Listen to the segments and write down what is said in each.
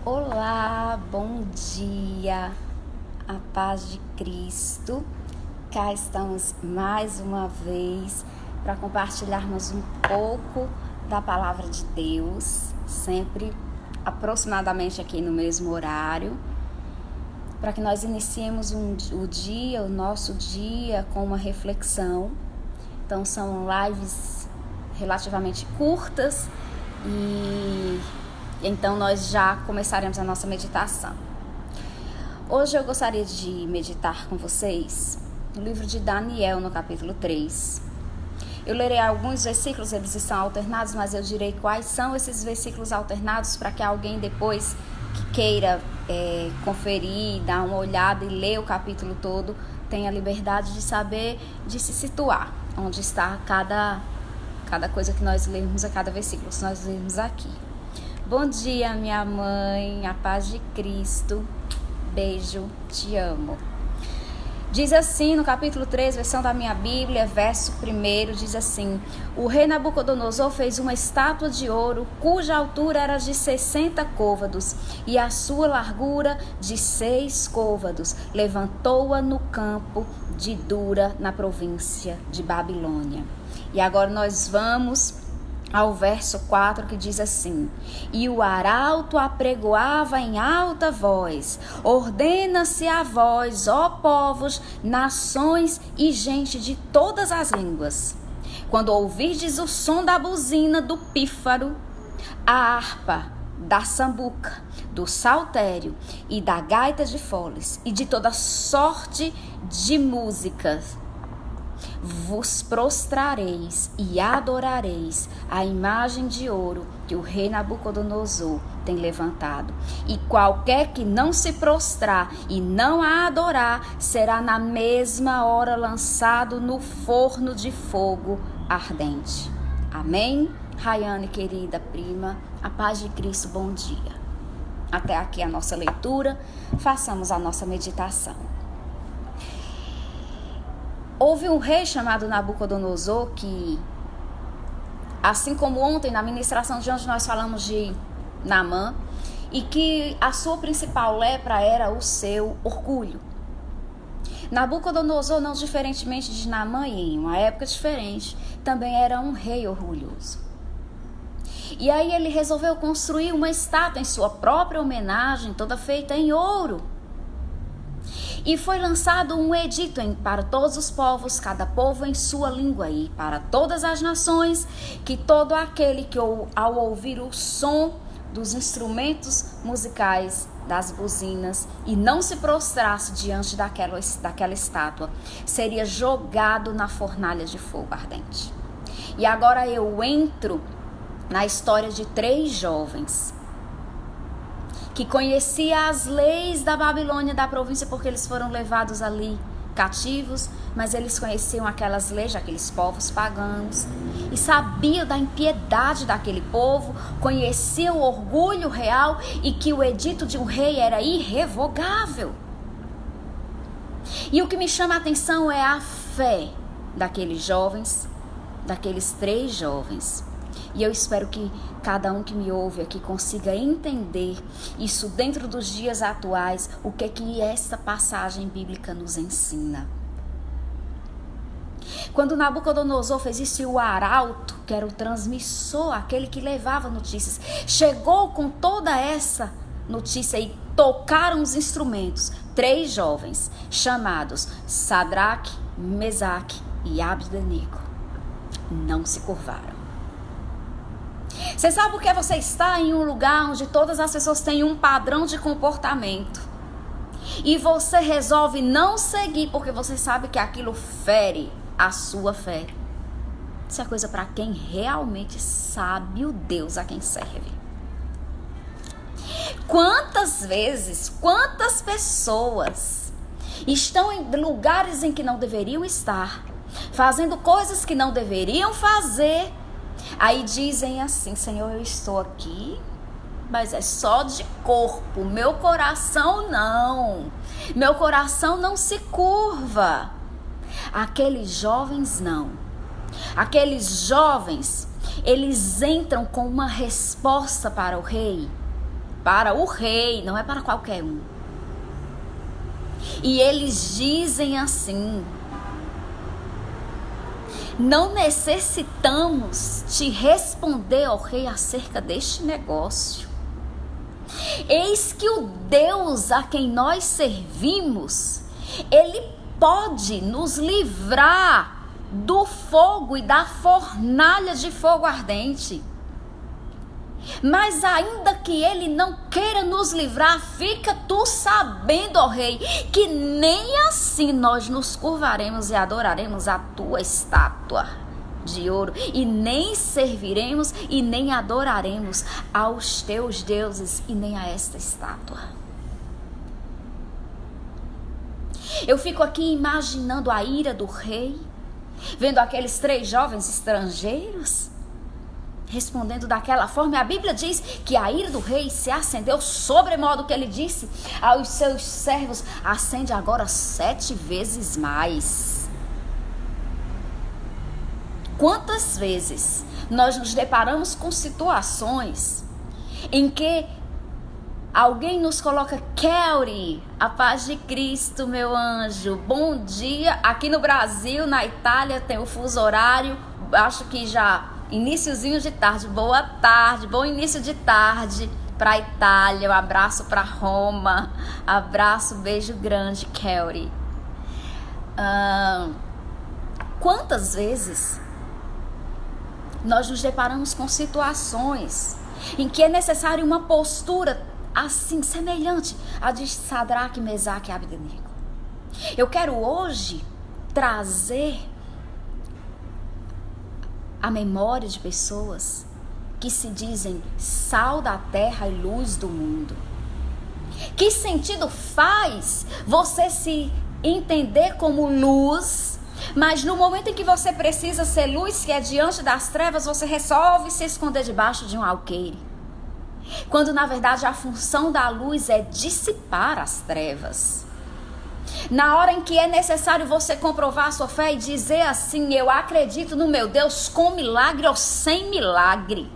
Olá, bom dia, a paz de Cristo. Cá estamos mais uma vez para compartilharmos um pouco da palavra de Deus, sempre aproximadamente aqui no mesmo horário, para que nós iniciemos o nosso dia com uma reflexão. Então são lives relativamente curtas e então nós já começaremos a nossa meditação. Hoje eu gostaria de meditar com vocês no livro de Daniel, no capítulo 3. Eu lerei alguns versículos, eles estão alternados, mas eu direi quais são esses versículos alternados para que alguém depois que queira conferir, dar uma olhada e ler o capítulo todo, tenha liberdade de saber, de se situar, onde está cada coisa que nós lemos, a cada versículo que nós lemos aqui. Bom dia, minha mãe, a paz de Cristo, beijo, te amo. Diz assim, no capítulo 3, versão da minha Bíblia, verso 1, diz assim: o rei Nabucodonosor fez uma estátua de ouro, cuja altura era de 60 côvados, e a sua largura de 6 côvados. Levantou-a no campo de Dura, na província de Babilônia. E agora nós vamos ao verso 4, que diz assim: e o arauto apregoava em alta voz: ordena-se a vós, ó povos, nações e gente de todas as línguas, quando ouvirdes o som da buzina, do pífaro, a harpa, da sambuca, do saltério e da gaita de foles, e de toda sorte de músicas, vos prostrareis e adorareis a imagem de ouro que o rei Nabucodonosor tem levantado. E qualquer que não se prostrar e não a adorar, será na mesma hora lançado no forno de fogo ardente. Amém? Rayane, querida prima, a paz de Cristo, bom dia. Até aqui a nossa leitura, façamos a nossa meditação. Houve um rei chamado Nabucodonosor que, assim como ontem na ministração de onde nós falamos de Naamã, e que a sua principal lepra era o seu orgulho. Nabucodonosor, não diferentemente de Naamã, e em uma época diferente, também era um rei orgulhoso. E aí ele resolveu construir uma estátua em sua própria homenagem, toda feita em ouro. E foi lançado um edito para todos os povos, cada povo em sua língua, e para todas as nações, que todo aquele que ao ouvir o som dos instrumentos musicais, das buzinas, e não se prostrasse diante daquela estátua, seria jogado na fornalha de fogo ardente. E agora eu entro na história de 3 jovens que conhecia as leis da Babilônia, da província, porque eles foram levados ali cativos, mas eles conheciam aquelas leis daqueles povos pagãos e sabiam da impiedade daquele povo, conheciam o orgulho real e que o edito de um rei era irrevogável. E o que me chama a atenção é a fé daqueles jovens, daqueles 3 jovens. E eu espero que cada um que me ouve aqui consiga entender isso dentro dos dias atuais, o que essa passagem bíblica nos ensina. Quando Nabucodonosor fez isso, e o arauto, que era o transmissor, aquele que levava notícias, chegou com toda essa notícia e tocaram os instrumentos, 3 jovens chamados Sadraque, Mesaque e Abdenego não se curvaram. Você sabe por que você está em um lugar onde todas as pessoas têm um padrão de comportamento e você resolve não seguir porque você sabe que aquilo fere a sua fé? Isso é coisa para quem realmente sabe o Deus a quem serve. Quantas vezes, quantas pessoas estão em lugares em que não deveriam estar, fazendo coisas que não deveriam fazer. Aí dizem assim: Senhor, eu estou aqui, mas é só de corpo, meu coração não. Meu coração não se curva. Aqueles jovens não. Aqueles jovens, eles entram com uma resposta para o rei para o rei, não é para qualquer um. E eles dizem assim: não necessitamos te responder ao rei acerca deste negócio. Eis que o Deus a quem nós servimos, ele pode nos livrar do fogo e da fornalha de fogo ardente. Mas ainda que ele não queira nos livrar, fica tu sabendo, ó rei, que nem assim nós nos curvaremos e adoraremos a tua estátua de ouro, e nem serviremos e nem adoraremos aos teus deuses e nem a esta estátua. Eu fico aqui imaginando a ira do rei, vendo aqueles 3 jovens estrangeiros respondendo daquela forma. E a Bíblia diz que a ira do rei se acendeu sobremodo, que ele disse aos seus servos: acende agora 7 vezes mais. Quantas vezes nós nos deparamos com situações em que alguém nos coloca: Kelly, a paz de Cristo, meu anjo, bom dia. Aqui no Brasil, na Itália, tem o fuso horário, acho que já iniciozinho de tarde. Boa tarde, bom início de tarde para a Itália. Um abraço para Roma, abraço, beijo grande, Kelly. Quantas vezes nós nos deparamos com situações em que é necessário uma postura assim, semelhante à de Sadraque, Mesaque e Abdenego. Eu quero hoje trazer a memória de pessoas que se dizem sal da terra e luz do mundo. Que sentido faz você se entender como luz, mas no momento em que você precisa ser luz, que é diante das trevas, você resolve se esconder debaixo de um alqueire? Quando na verdade a função da luz é dissipar as trevas. Na hora em que é necessário você comprovar a sua fé e dizer assim: eu acredito no meu Deus, com milagre ou sem milagre.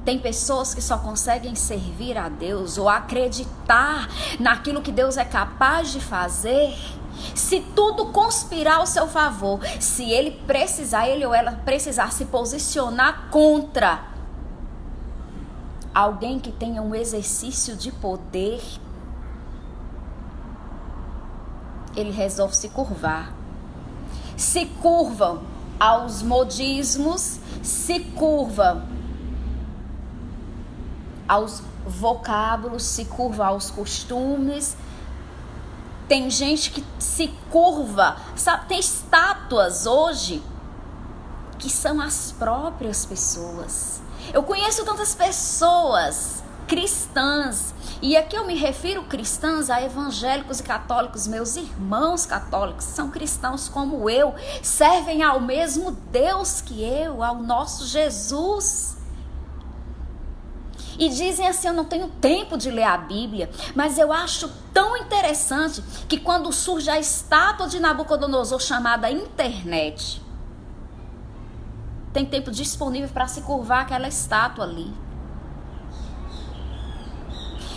Tem pessoas que só conseguem servir a Deus ou acreditar naquilo que Deus é capaz de fazer se tudo conspirar ao seu favor. Se ele precisar, ele ou ela precisar se posicionar contra alguém que tenha um exercício de poder, ele resolve se curvar. Se curvam aos modismos, se curvam aos vocábulos, se curva aos costumes. Tem gente que se curva, sabe? Tem estátuas hoje que são as próprias pessoas. Eu conheço tantas pessoas cristãs, e aqui eu me refiro cristãs a evangélicos e católicos. Meus irmãos católicos são cristãos como eu, servem ao mesmo Deus que eu, ao nosso Jesus. E dizem assim: eu não tenho tempo de ler a Bíblia. Mas eu acho tão interessante que quando surge a estátua de Nabucodonosor chamada internet, tem tempo disponível para se curvar aquela estátua ali.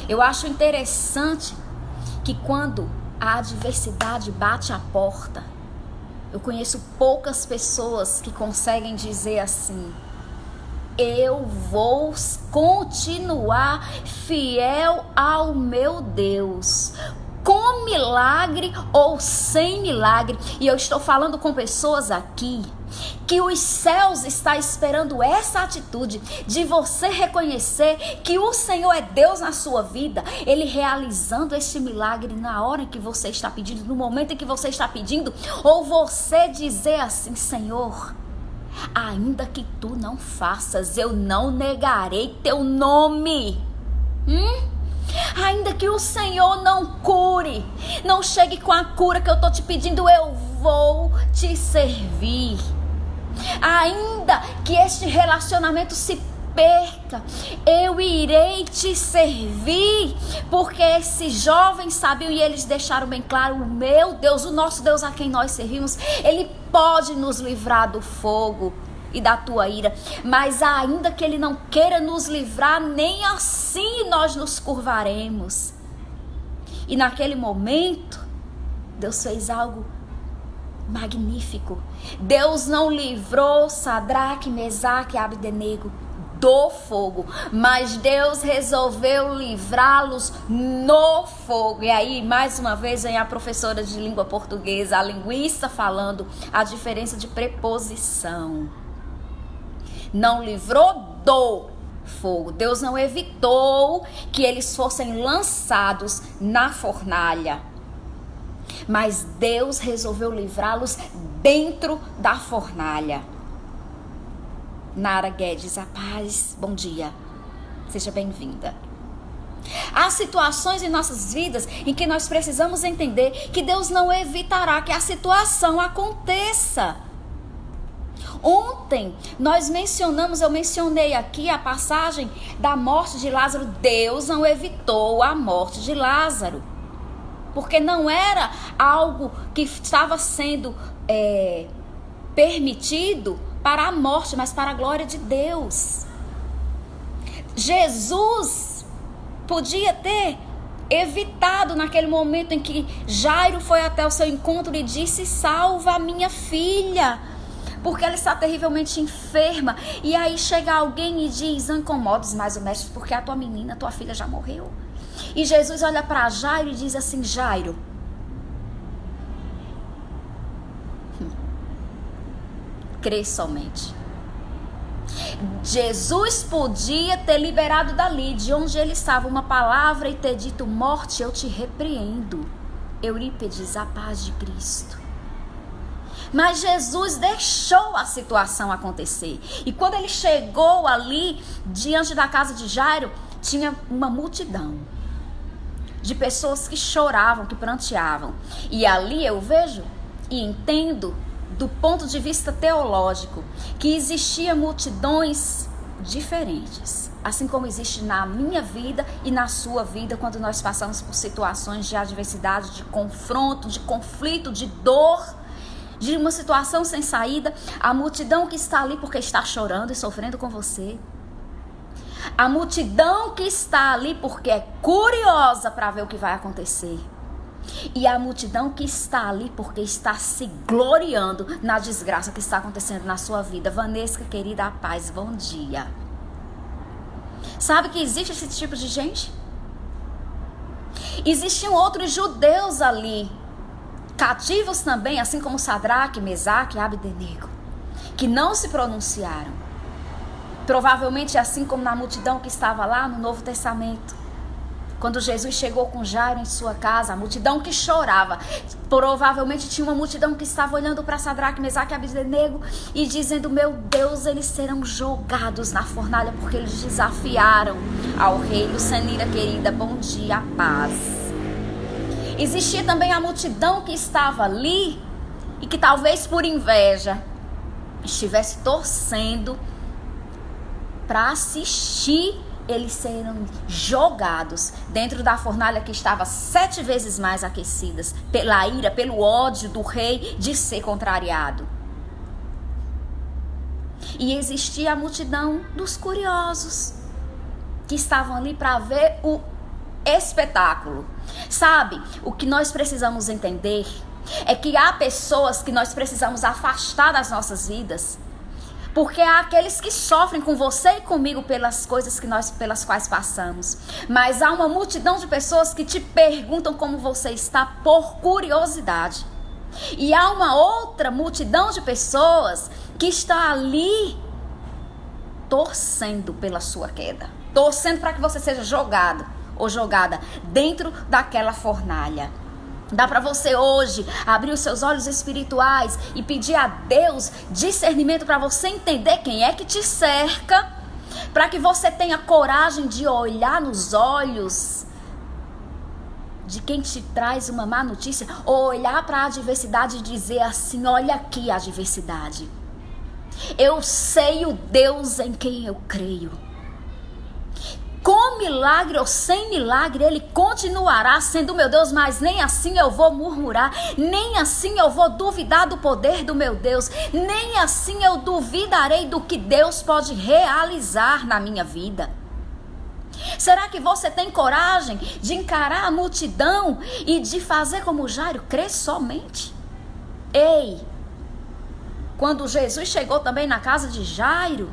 Eu acho interessante que quando a adversidade bate a porta, eu conheço poucas pessoas que conseguem dizer assim: eu vou continuar fiel ao meu Deus, com milagre ou sem milagre. E eu estou falando com pessoas aqui que os céus estão esperando essa atitude de você reconhecer que o Senhor é Deus na sua vida, Ele realizando esse milagre na hora em que você está pedindo, no momento em que você está pedindo, ou você dizer assim: Senhor, ainda que tu não faças, eu não negarei teu nome. Ainda que o Senhor não cure, não chegue com a cura que eu estou te pedindo, eu vou te servir. Ainda que este relacionamento se perca, eu irei te servir, porque esses jovens sabiam e eles deixaram bem claro: o meu Deus, o nosso Deus a quem nós servimos, Ele pode nos livrar do fogo e da tua ira, mas ainda que Ele não queira nos livrar, nem assim nós nos curvaremos. E naquele momento, Deus fez algo magnífico. Deus não livrou Sadraque, Mesaque e Abdenego do fogo, mas Deus resolveu livrá-los no fogo. E aí, mais uma vez, vem a professora de língua portuguesa, a linguista, falando a diferença de preposição. Não livrou do fogo. Deus não evitou que eles fossem lançados na fornalha, mas Deus resolveu livrá-los dentro da fornalha. Nara Guedes, a paz, bom dia, seja bem-vinda. Há situações em nossas vidas em que nós precisamos entender que Deus não evitará que a situação aconteça. Ontem eu mencionei aqui a passagem da morte de Lázaro. Deus não evitou a morte de Lázaro, porque não era algo que estava sendo permitido para a morte, mas para a glória de Deus. Jesus podia ter evitado naquele momento em que Jairo foi até o seu encontro e disse: salva a minha filha, porque ela está terrivelmente enferma. E aí chega alguém e diz: não incomodes mais o mestre, porque a tua menina, tua filha já morreu. E Jesus olha para Jairo e diz assim: Jairo, crê somente. Jesus podia ter liberado dali, de onde ele estava, uma palavra e ter dito: morte, eu te repreendo. Eurípides, a paz de Cristo. Mas Jesus deixou a situação acontecer. E quando ele chegou ali, diante da casa de Jairo, tinha uma multidão de pessoas que choravam, que pranteavam. E ali eu vejo e entendo, do ponto de vista teológico, que existia multidões diferentes, assim como existe na minha vida e na sua vida, quando nós passamos por situações de adversidade, de confronto, de conflito, de dor, de uma situação sem saída. A multidão que está ali porque está chorando e sofrendo com você. A multidão que está ali porque é curiosa para ver o que vai acontecer. E a multidão que está ali porque está se gloriando na desgraça que está acontecendo na sua vida. Vanessa, querida, a paz, bom dia. Sabe que existe esse tipo de gente? Existiam outros judeus ali, cativos também, assim como Sadraque, Mesaque e Abdenego, que não se pronunciaram. Provavelmente assim como na multidão que estava lá no Novo Testamento, quando Jesus chegou com Jairo em sua casa, a multidão que chorava, provavelmente tinha uma multidão que estava olhando para Sadraque, Mesaque e Abdenego e dizendo: meu Deus, eles serão jogados na fornalha porque eles desafiaram ao rei. Lucenira, querida, bom dia, paz. Existia também a multidão que estava ali e que talvez por inveja estivesse torcendo para assistir eles serem jogados dentro da fornalha que estava 7 vezes mais aquecidas pela ira, pelo ódio do rei de ser contrariado. E existia a multidão dos curiosos que estavam ali para ver o espetáculo. Sabe, o que nós precisamos entender é que há pessoas que nós precisamos afastar das nossas vidas, porque há aqueles que sofrem com você e comigo pelas coisas pelas quais passamos. Mas há uma multidão de pessoas que te perguntam como você está por curiosidade. E há uma outra multidão de pessoas que está ali torcendo pela sua queda. Torcendo para que você seja jogado ou jogada dentro daquela fornalha. Dá para você hoje abrir os seus olhos espirituais e pedir a Deus discernimento para você entender quem é que te cerca, para que você tenha coragem de olhar nos olhos de quem te traz uma má notícia, ou olhar para a adversidade e dizer assim: olha aqui a adversidade. Eu sei o Deus em quem eu creio. com milagre ou sem milagre, Ele continuará sendo meu Deus, mas nem assim eu vou murmurar, nem assim eu vou duvidar do poder do meu Deus, nem assim eu duvidarei do que Deus pode realizar na minha vida. Será que você tem coragem de encarar a multidão e de fazer como Jairo, crer somente? Ei, quando Jesus chegou também na casa de Jairo,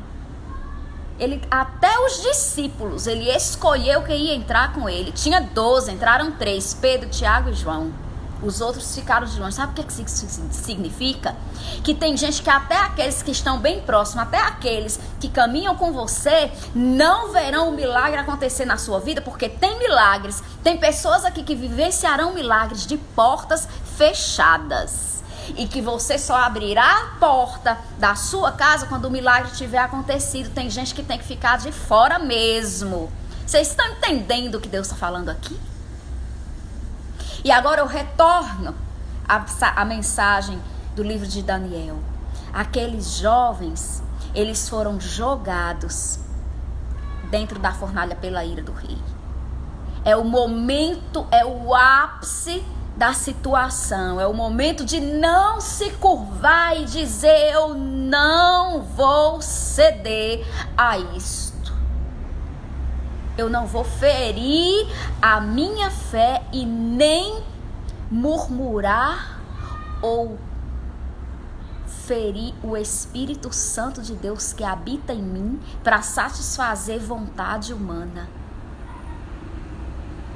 até os discípulos, ele escolheu quem ia entrar com ele. Tinha 12, entraram 3, Pedro, Tiago e João. Os outros ficaram de longe. Sabe o que isso significa? Que tem gente que até aqueles que estão bem próximos, até aqueles que caminham com você, não verão o milagre acontecer na sua vida, porque tem milagres, tem pessoas aqui que vivenciarão milagres de portas fechadas. E que você só abrirá a porta da sua casa quando o milagre tiver acontecido. Tem gente que tem que ficar de fora mesmo. Vocês estão entendendo o que Deus está falando aqui? E agora eu retorno a mensagem do livro de Daniel. Aqueles jovens, eles foram jogados dentro da fornalha pela ira do rei. É o momento, é o ápice da situação, é o momento de não se curvar e dizer: eu não vou ceder a isto, eu não vou ferir a minha fé e nem murmurar ou ferir o Espírito Santo de Deus que habita em mim para satisfazer vontade humana,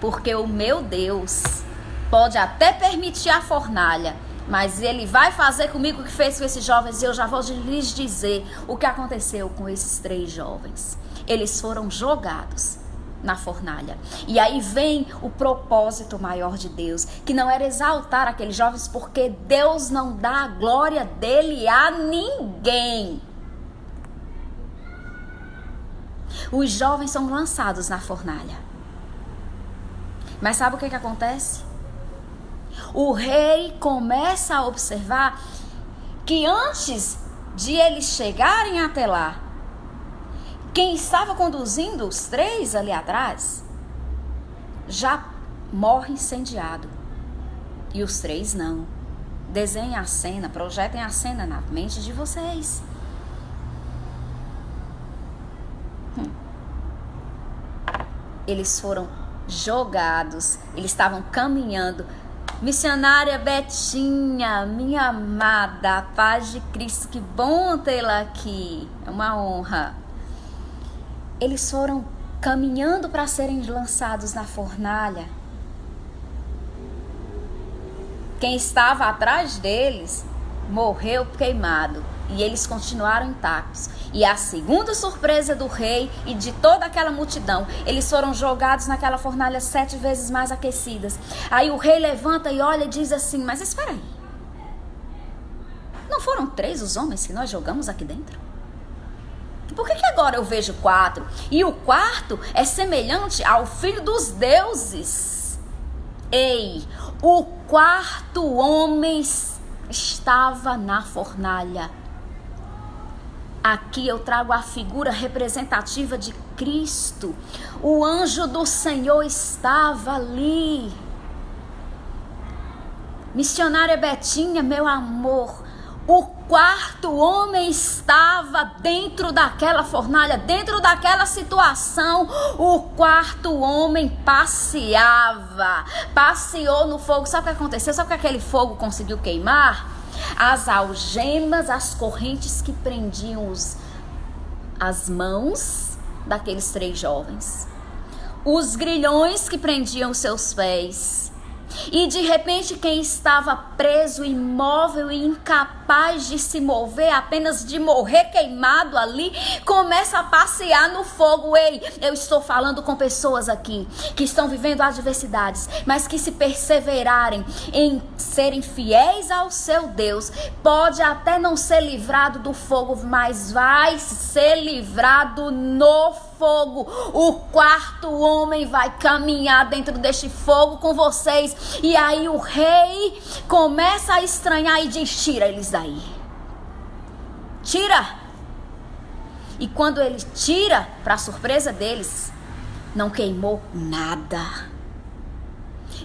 porque o meu Deus pode até permitir a fornalha, mas Ele vai fazer comigo o que fez com esses jovens. E eu já vou lhes dizer o que aconteceu com esses 3 jovens. Eles foram jogados na fornalha. E aí vem o propósito maior de Deus, que não era exaltar aqueles jovens, porque Deus não dá a glória dele a ninguém. Os jovens são lançados na fornalha. Mas sabe o que acontece? O rei começa a observar que antes de eles chegarem até lá, quem estava conduzindo os 3 ali atrás já morre incendiado. E os 3 não. Desenhem a cena, projetem a cena na mente de vocês. Eles foram jogados, eles estavam caminhando. Missionária Betinha, minha amada, a paz de Cristo, que bom tê-la aqui, é uma honra. Eles foram caminhando para serem lançados na fornalha. Quem estava atrás deles morreu queimado e eles continuaram intactos. E a segunda surpresa do rei e de toda aquela multidão, eles foram jogados naquela fornalha 7 vezes mais aquecidas. Aí o rei levanta e olha e diz assim: mas espera aí, não foram 3 os homens que nós jogamos aqui dentro? Por que agora eu vejo 4? E o quarto é semelhante ao filho dos deuses. Ei, o 4º homem estava na fornalha. Aqui eu trago a figura representativa de Cristo. O anjo do Senhor estava ali. Missionária Betinha, meu amor, o 4º homem estava dentro daquela fornalha, dentro daquela situação. O 4º homem passeou no fogo. Sabe o que aconteceu? Sabe o que aquele fogo conseguiu queimar? As algemas, as correntes que prendiam as mãos daqueles 3 jovens, os grilhões que prendiam seus pés. E de repente quem estava preso, imóvel e incapaz de se mover, apenas de morrer queimado ali, começa a passear no fogo. Ei, eu estou falando com pessoas aqui que estão vivendo adversidades, mas que se perseverarem em serem fiéis ao seu Deus, pode até não ser livrado do fogo, mas vai ser livrado no fogo. O 4º homem vai caminhar dentro deste fogo com vocês. E aí o rei começa a estranhar e diz: tira eles daí, tira. E quando ele tira, para surpresa deles, não queimou nada.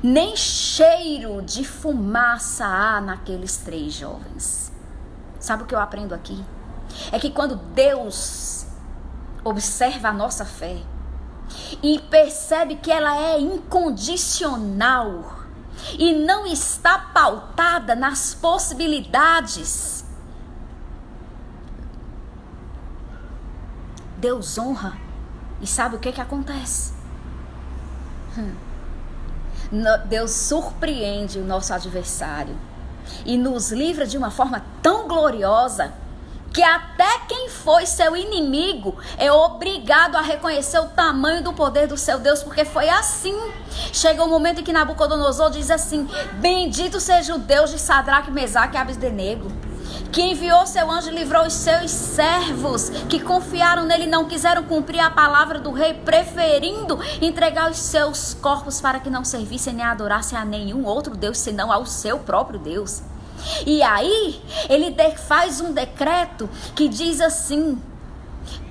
Nem cheiro de fumaça há naqueles 3 jovens. Sabe o que eu aprendo aqui? É que quando Deus observa a nossa fé e percebe que ela é incondicional e não está pautada nas possibilidades, Deus honra. E sabe o que acontece? Deus surpreende o nosso adversário e nos livra de uma forma tão gloriosa que até quem foi seu inimigo é obrigado a reconhecer o tamanho do poder do seu Deus, porque foi assim. Chega um momento em que Nabucodonosor diz assim: bendito seja o Deus de Sadraque, Mesaque e Abdenego, que enviou seu anjo e livrou os seus servos, que confiaram nele e não quiseram cumprir a palavra do rei, preferindo entregar os seus corpos para que não servissem nem adorassem a nenhum outro Deus, senão ao seu próprio Deus. E aí, ele faz um decreto que diz assim: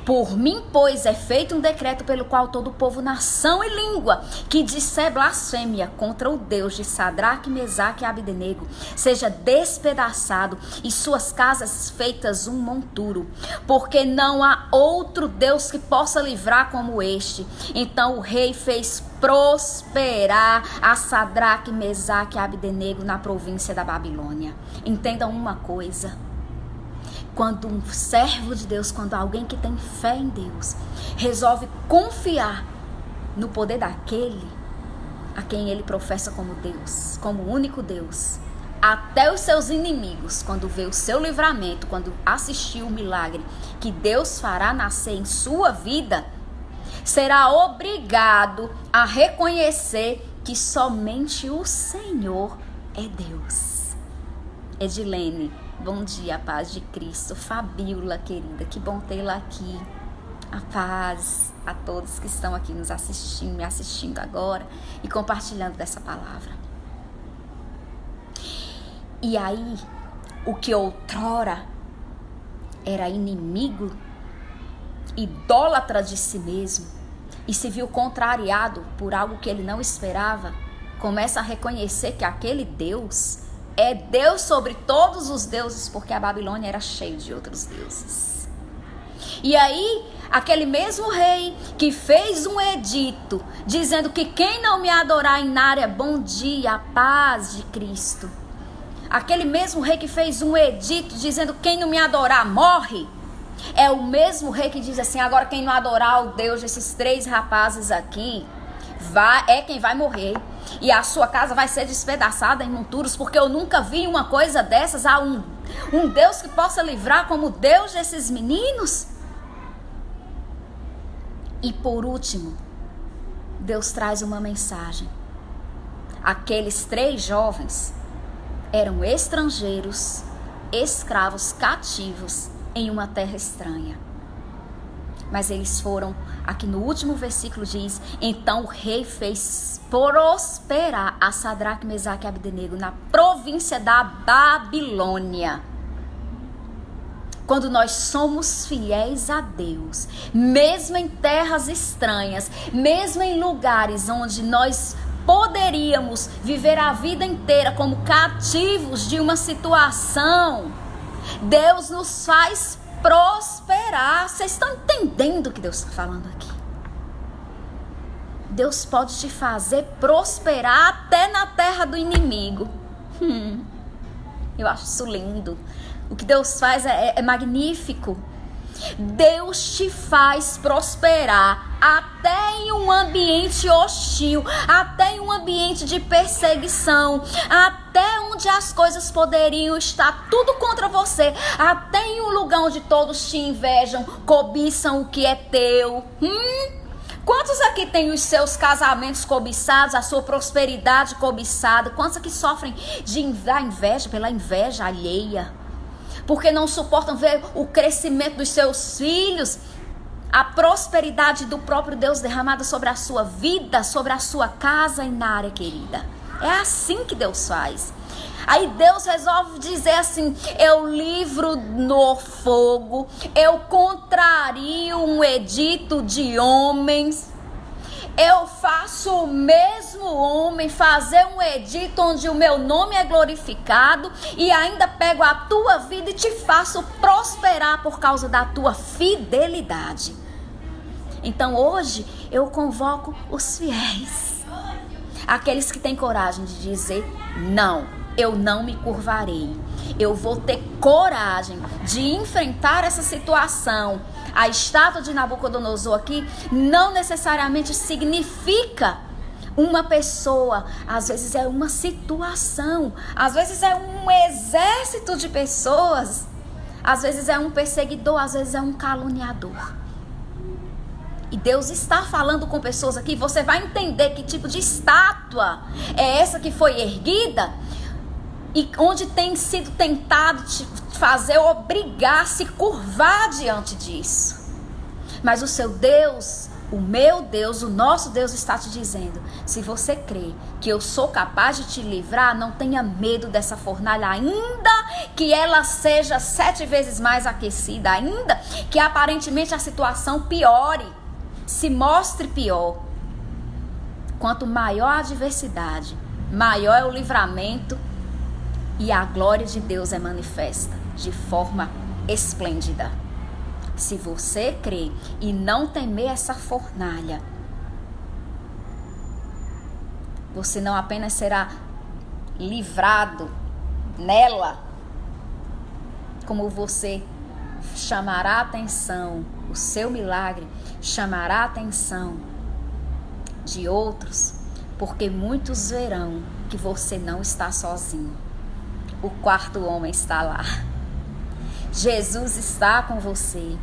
por mim, pois, é feito um decreto pelo qual todo o povo, nação e língua que disser blasfêmia contra o Deus de Sadraque, Mesaque e Abdenego seja despedaçado e suas casas feitas um monturo, porque não há outro Deus que possa livrar como este. Então o rei fez prosperar a Sadraque, Mesaque e Abdenego na província da Babilônia. Entendam uma coisa: quando um servo de Deus, quando alguém que tem fé em Deus, resolve confiar no poder daquele a quem ele professa como Deus, como único Deus, até os seus inimigos, quando vê o seu livramento, quando assistiu o milagre que Deus fará nascer em sua vida, será obrigado a reconhecer que somente o Senhor é Deus. Edilene, bom dia, a paz de Cristo. Fabíola, querida, que bom tê-la aqui. A paz a todos que estão aqui nos assistindo, me assistindo agora e compartilhando dessa palavra. E aí, o que outrora era inimigo, idólatra de si mesmo, e se viu contrariado por algo que ele não esperava, começa a reconhecer que aquele Deus é Deus sobre todos os deuses, porque a Babilônia era cheia de outros deuses. E aí, aquele mesmo rei que fez um edito dizendo que quem não me adorar em Nária, bom dia, a paz de Cristo. Aquele mesmo rei que fez um edito dizendo quem não me adorar morre, é o mesmo rei que diz assim: agora quem não adorar o Deus desses 3 rapazes aqui é quem vai morrer. E a sua casa vai ser despedaçada em monturos, porque eu nunca vi uma coisa dessas. Há um Deus que possa livrar como Deus desses meninos. E por último, Deus traz uma mensagem. Aqueles 3 jovens eram estrangeiros, escravos, cativos em uma terra estranha. Mas eles foram, aqui no último versículo diz: então o rei fez prosperar a Sadraque, Mesaque e Abdenego na província da Babilônia. Quando nós somos fiéis a Deus, mesmo em terras estranhas, mesmo em lugares onde nós poderíamos viver a vida inteira como cativos de uma situação, Deus nos faz prosperar. Vocês estão entendendo o que Deus está falando aqui? Deus pode te fazer prosperar até na terra do inimigo. Eu acho isso lindo. O que Deus faz é magnífico. Deus te faz prosperar até em um ambiente hostil, até em um ambiente de perseguição, até onde as coisas poderiam estar tudo contra você, até em um lugar onde todos te invejam, cobiçam o que é teu. Quantos aqui têm os seus casamentos cobiçados, a sua prosperidade cobiçada? Quantos aqui sofrem da inveja, pela inveja alheia? Porque não suportam ver o crescimento dos seus filhos, a prosperidade do próprio Deus derramada sobre a sua vida, sobre a sua casa e na área querida. É assim que Deus faz. Aí Deus resolve dizer assim: eu livro no fogo, eu contrario um edito de homens, eu faço o mesmo homem fazer um edito onde o meu nome é glorificado e ainda pego a tua vida e te faço prosperar por causa da tua fidelidade. Então hoje eu convoco os fiéis, aqueles que têm coragem de dizer não, eu não me curvarei. Eu vou ter coragem de enfrentar essa situação. A estátua de Nabucodonosor aqui não necessariamente significa uma pessoa. Às vezes é uma situação. Às vezes é um exército de pessoas. Às vezes é um perseguidor. Às vezes é um caluniador. E Deus está falando com pessoas aqui. Você vai entender que tipo de estátua é essa que foi erguida e onde tem sido tentado te fazer obrigar a se curvar diante disso. Mas o seu Deus, o meu Deus, o nosso Deus está te dizendo: se você crê que eu sou capaz de te livrar, não tenha medo dessa fornalha, ainda que ela seja 7 vezes mais aquecida, ainda que aparentemente a situação piore, se mostre pior. Quanto maior a adversidade, maior é o livramento e a glória de Deus é manifesta de forma esplêndida. Se você crer e não temer essa fornalha, você não apenas será livrado nela, como você chamará a atenção, o seu milagre chamará a atenção de outros, porque muitos verão que você não está sozinho. O quarto homem está lá. Jesus está com você.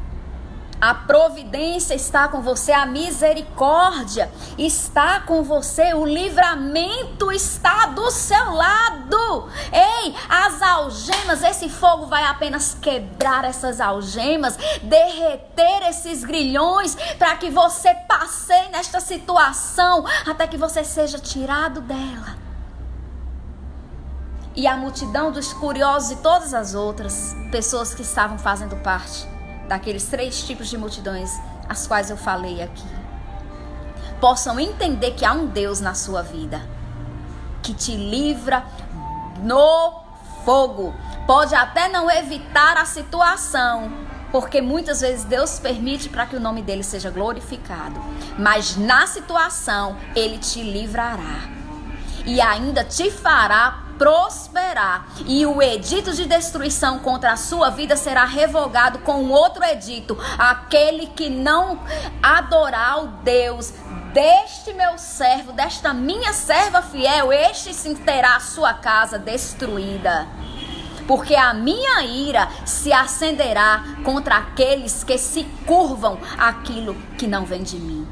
A providência está com você. A misericórdia está com você. O livramento está do seu lado. Ei, as algemas, esse fogo vai apenas quebrar essas algemas, derreter esses grilhões, para que você passeie nesta situação até que você seja tirado dela. E a multidão dos curiosos e todas as outras pessoas que estavam fazendo parte daqueles 3 tipos de multidões as quais eu falei aqui, possam entender que há um Deus na sua vida que te livra no fogo. Pode até não evitar a situação, porque muitas vezes Deus permite para que o nome dele seja glorificado, mas na situação ele te livrará e ainda te fará prosperar, e o edito de destruição contra a sua vida será revogado com um outro edito: aquele que não adorar o Deus deste meu servo, desta minha serva fiel, este sim terá a sua casa destruída, porque a minha ira se acenderá contra aqueles que se curvam àquilo que não vem de mim.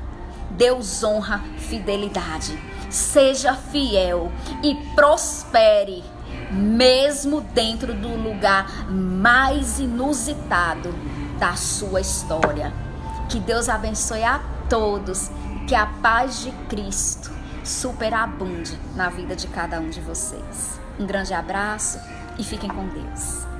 Deus honra fidelidade. Seja fiel e prospere, mesmo dentro do lugar mais inusitado da sua história. Que Deus abençoe a todos, que a paz de Cristo superabunde na vida de cada um de vocês. Um grande abraço e fiquem com Deus.